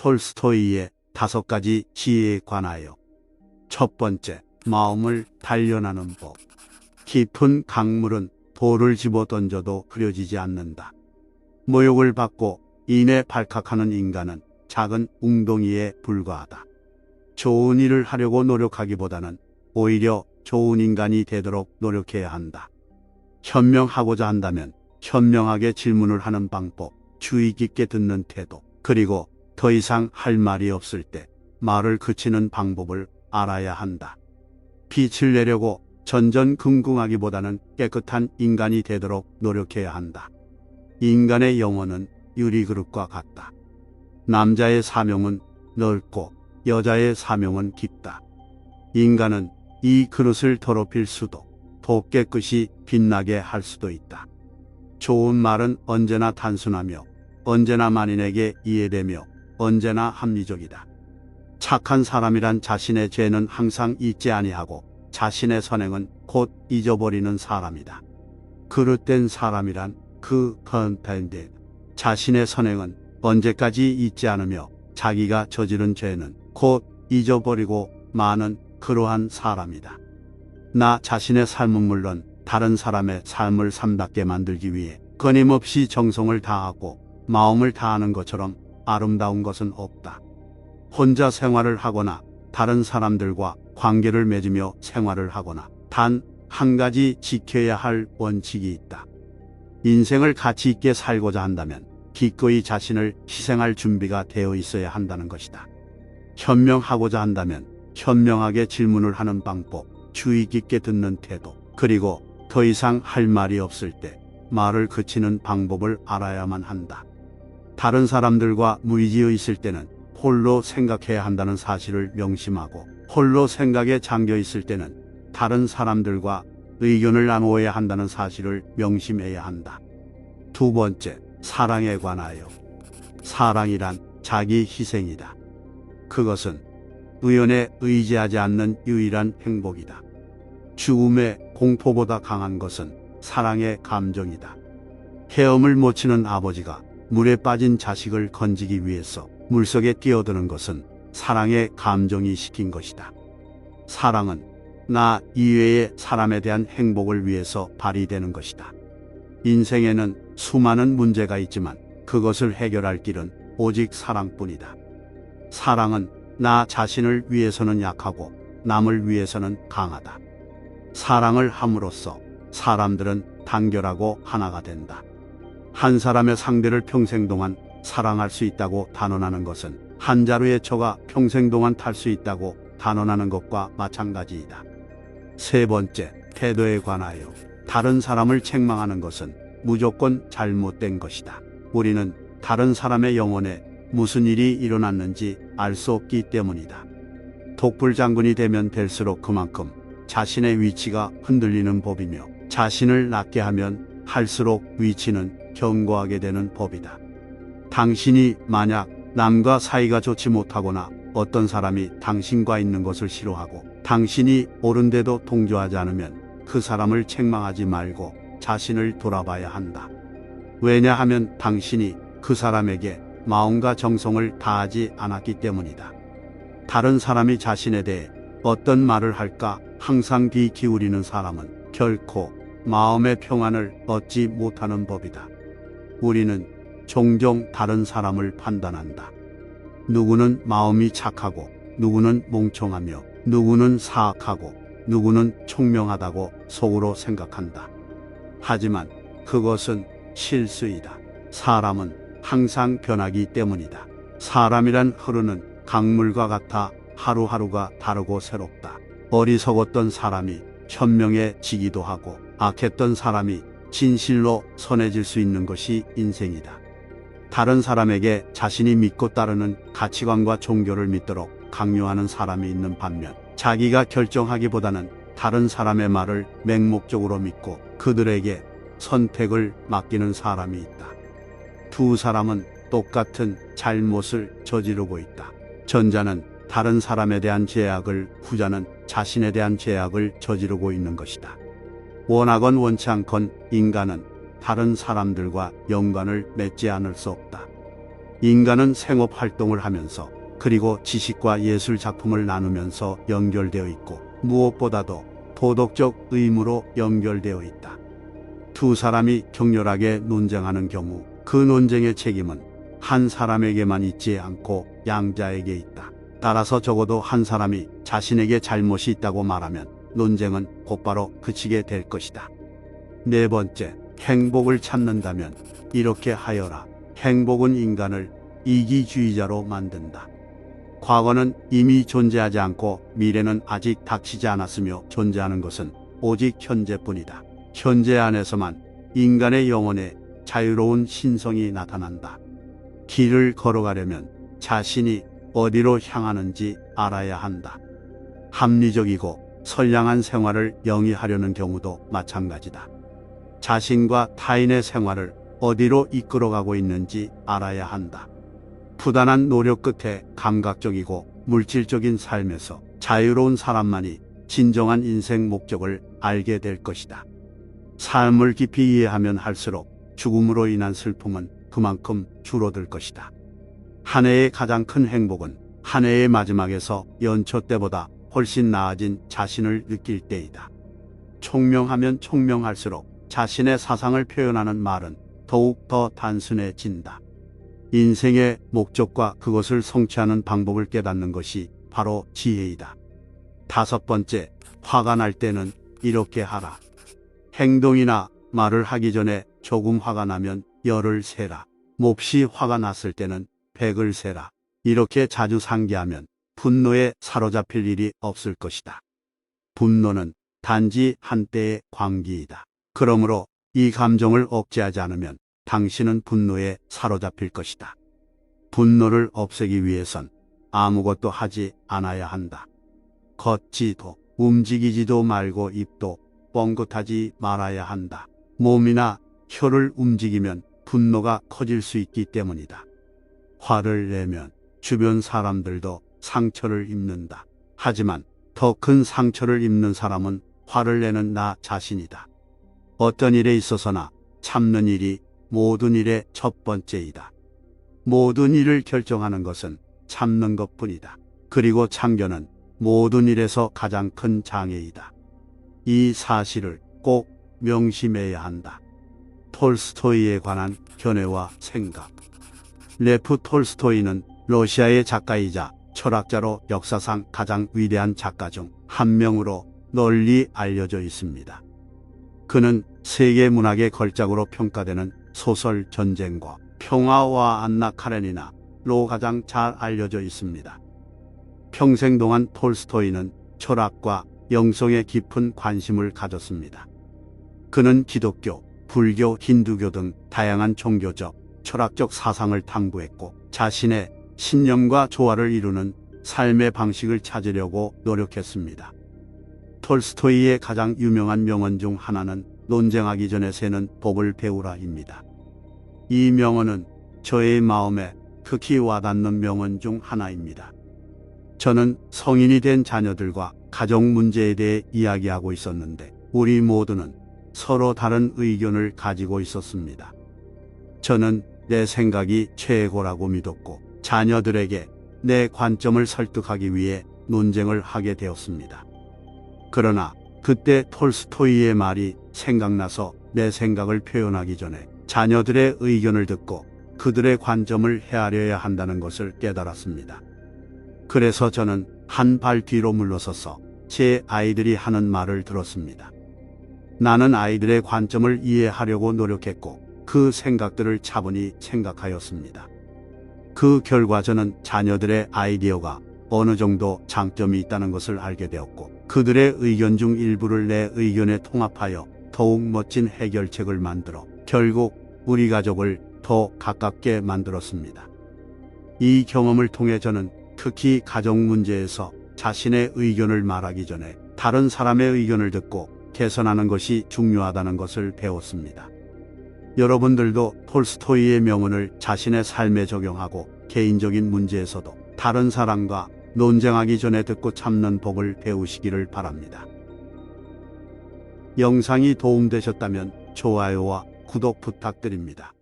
톨스토이의 5가지 지혜에 관하여. 첫 번째, 마음을 단련하는 법. 깊은 강물은 돌을 집어 던져도 흐려지지 않는다. 모욕을 받고 인에 발칵하는 인간은 작은 웅덩이에 불과하다. 좋은 일을 하려고 노력하기보다는 오히려 좋은 인간이 되도록 노력해야 한다. 현명하고자 한다면 현명하게 질문을 하는 방법, 주의 깊게 듣는 태도, 그리고 더 이상 할 말이 없을 때 말을 그치는 방법을 알아야 한다. 빛을 내려고 전전긍긍하기보다는 깨끗한 인간이 되도록 노력해야 한다. 인간의 영혼은 유리그릇과 같다. 남자의 사명은 넓고 여자의 사명은 깊다. 인간은 이 그릇을 더럽힐 수도, 더 깨끗이 빛나게 할 수도 있다. 좋은 말은 언제나 단순하며 언제나 만인에게 이해되며 언제나 합리적이다. 착한 사람이란 자신의 죄는 항상 잊지 아니하고 자신의 선행은 곧 잊어버리는 사람이다. 그릇된 사람이란 그 컨텐데 자신의 선행은 언제까지 잊지 않으며 자기가 저지른 죄는 곧 잊어버리고 마는 그러한 사람이다. 나 자신의 삶은 물론 다른 사람의 삶을 삶답게 만들기 위해 끊임없이 정성을 다하고 마음을 다하는 것처럼 아름다운 것은 없다. 혼자 생활을 하거나 다른 사람들과 관계를 맺으며 생활을 하거나 단 한 가지 지켜야 할 원칙이 있다. 인생을 가치 있게 살고자 한다면 기꺼이 자신을 희생할 준비가 되어 있어야 한다는 것이다. 현명하고자 한다면 현명하게 질문을 하는 방법, 주의 깊게 듣는 태도, 그리고 더 이상 할 말이 없을 때 말을 그치는 방법을 알아야만 한다. 다른 사람들과 무의지에 있을 때는 홀로 생각해야 한다는 사실을 명심하고 홀로 생각에 잠겨 있을 때는 다른 사람들과 의견을 나누어야 한다는 사실을 명심해야 한다. 두 번째, 사랑에 관하여. 사랑이란 자기 희생이다. 그것은 의연에 의지하지 않는 유일한 행복이다. 죽음의 공포보다 강한 것은 사랑의 감정이다. 헤엄을 못 치는 아버지가 물에 빠진 자식을 건지기 위해서 물속에 뛰어드는 것은 사랑의 감정이 시킨 것이다. 사랑은 나 이외의 사람에 대한 행복을 위해서 발휘되는 것이다. 인생에는 수많은 문제가 있지만 그것을 해결할 길은 오직 사랑뿐이다. 사랑은 나 자신을 위해서는 약하고 남을 위해서는 강하다. 사랑을 함으로써 사람들은 단결하고 하나가 된다. 한 사람의 상대를 평생 동안 사랑할 수 있다고 단언하는 것은 한 자루의 초가 평생 동안 탈 수 있다고 단언하는 것과 마찬가지이다. 세 번째, 태도에 관하여. 다른 사람을 책망하는 것은 무조건 잘못된 것이다. 우리는 다른 사람의 영혼에 무슨 일이 일어났는지 알 수 없기 때문이다. 독불장군이 되면 될수록 그만큼 자신의 위치가 흔들리는 법이며 자신을 낮게 하면 할수록 위치는 견고하게 되는 법이다. 당신이 만약 남과 사이가 좋지 못하거나 어떤 사람이 당신과 있는 것을 싫어하고 당신이 옳은데도 동조하지 않으면 그 사람을 책망하지 말고 자신을 돌아봐야 한다. 왜냐하면 당신이 그 사람에게 마음과 정성을 다하지 않았기 때문이다. 다른 사람이 자신에 대해 어떤 말을 할까 항상 귀 기울이는 사람은 결코 마음의 평안을 얻지 못하는 법이다. 우리는 종종 다른 사람을 판단한다. 누구는 마음이 착하고 누구는 멍청하며 누구는 사악하고 누구는 총명하다고 속으로 생각한다. 하지만 그것은 실수이다. 사람은 항상 변하기 때문이다. 사람이란 흐르는 강물과 같아 하루하루가 다르고 새롭다. 어리석었던 사람이 현명해지기도 하고 악했던 사람이 진실로 선해질 수 있는 것이 인생이다. 다른 사람에게 자신이 믿고 따르는 가치관과 종교를 믿도록 강요하는 사람이 있는 반면 자기가 결정하기보다는 다른 사람의 말을 맹목적으로 믿고 그들에게 선택을 맡기는 사람이 있다. 두 사람은 똑같은 잘못을 저지르고 있다. 전자는 다른 사람에 대한 죄악을, 후자는 자신에 대한 죄악을 저지르고 있는 것이다. 원하건 원치 않건 인간은 다른 사람들과 연관을 맺지 않을 수 없다. 인간은 생업 활동을 하면서 그리고 지식과 예술 작품을 나누면서 연결되어 있고 무엇보다도 도덕적 의무로 연결되어 있다. 두 사람이 격렬하게 논쟁하는 경우 그 논쟁의 책임은 한 사람에게만 있지 않고 양자에게 있다. 따라서 적어도 한 사람이 자신에게 잘못이 있다고 말하면 논쟁은 곧바로 그치게 될 것이다. 네 번째, 행복을 찾는다면 이렇게 하여라. 행복은 인간을 이기주의자로 만든다. 과거는 이미 존재하지 않고 미래는 아직 닥치지 않았으며 존재하는 것은 오직 현재뿐이다. 현재 안에서만 인간의 영혼에 자유로운 신성이 나타난다. 길을 걸어가려면 자신이 어디로 향하는지 알아야 한다. 합리적이고 선량한 생활을 영위하려는 경우도 마찬가지다. 자신과 타인의 생활을 어디로 이끌어가고 있는지 알아야 한다. 부단한 노력 끝에 감각적이고 물질적인 삶에서 자유로운 사람만이 진정한 인생 목적을 알게 될 것이다. 삶을 깊이 이해하면 할수록 죽음으로 인한 슬픔은 그만큼 줄어들 것이다. 한 해의 가장 큰 행복은 한 해의 마지막에서 연초 때보다 훨씬 나아진 자신을 느낄 때이다. 총명하면 총명할수록 자신의 사상을 표현하는 말은 더욱 더 단순해진다. 인생의 목적과 그것을 성취하는 방법을 깨닫는 것이 바로 지혜이다. 다섯 번째, 화가 날 때는 이렇게 하라. 행동이나 말을 하기 전에 조금 화가 나면 열을 세라. 몹시 화가 났을 때는 백을 세라. 이렇게 자주 상기하면 분노에 사로잡힐 일이 없을 것이다. 분노는 단지 한때의 광기이다. 그러므로 이 감정을 억제하지 않으면 당신은 분노에 사로잡힐 것이다. 분노를 없애기 위해선 아무것도 하지 않아야 한다. 걷지도 움직이지도 말고 입도 뻥긋하지 말아야 한다. 몸이나 혀를 움직이면 분노가 커질 수 있기 때문이다. 화를 내면 주변 사람들도 상처를 입는다. 하지만 더 큰 상처를 입는 사람은 화를 내는 나 자신이다. 어떤 일에 있어서나 참는 일이 모든 일의 첫 번째이다. 모든 일을 결정하는 것은 참는 것뿐이다. 그리고 참견은 모든 일에서 가장 큰 장애이다. 이 사실을 꼭 명심해야 한다. 톨스토이에 관한 견해와 생각. 레프 톨스토이는 러시아의 작가이자 철학자로 역사상 가장 위대한 작가 중 한 명으로 널리 알려져 있습니다. 그는 세계 문학의 걸작으로 평가되는 소설 전쟁과 평화와 안나 카레니나로 가장 잘 알려져 있습니다. 평생 동안 톨스토이는 철학과 영성에 깊은 관심을 가졌습니다. 그는 기독교, 불교, 힌두교 등 다양한 종교적, 철학적 사상을 탐구했고 자신의 신념과 조화를 이루는 삶의 방식을 찾으려고 노력했습니다. 톨스토이의 가장 유명한 명언 중 하나는 논쟁하기 전에 세는 법을 배우라입니다. 이 명언은 저의 마음에 극히 와닿는 명언 중 하나입니다. 저는 성인이 된 자녀들과 가정 문제에 대해 이야기하고 있었는데 우리 모두는 서로 다른 의견을 가지고 있었습니다. 저는 내 생각이 최고라고 믿었고 자녀들에게 내 관점을 설득하기 위해 논쟁을 하게 되었습니다. 그러나 그때 톨스토이의 말이 생각나서 내 생각을 표현하기 전에 자녀들의 의견을 듣고 그들의 관점을 헤아려야 한다는 것을 깨달았습니다. 그래서 저는 한 발 뒤로 물러서서 제 아이들이 하는 말을 들었습니다. 나는 아이들의 관점을 이해하려고 노력했고 그 생각들을 차분히 생각하였습니다. 그 결과 저는 자녀들의 아이디어가 어느 정도 장점이 있다는 것을 알게 되었고 그들의 의견 중 일부를 내 의견에 통합하여 더욱 멋진 해결책을 만들어 결국 우리 가족을 더 가깝게 만들었습니다. 이 경험을 통해 저는 특히 가정 문제에서 자신의 의견을 말하기 전에 다른 사람의 의견을 듣고 개선하는 것이 중요하다는 것을 배웠습니다. 여러분들도 톨스토이의 명언을 자신의 삶에 적용하고 개인적인 문제에서도 다른 사람과 논쟁하기 전에 듣고 참는 법을 배우시기를 바랍니다. 영상이 도움되셨다면 좋아요와 구독 부탁드립니다.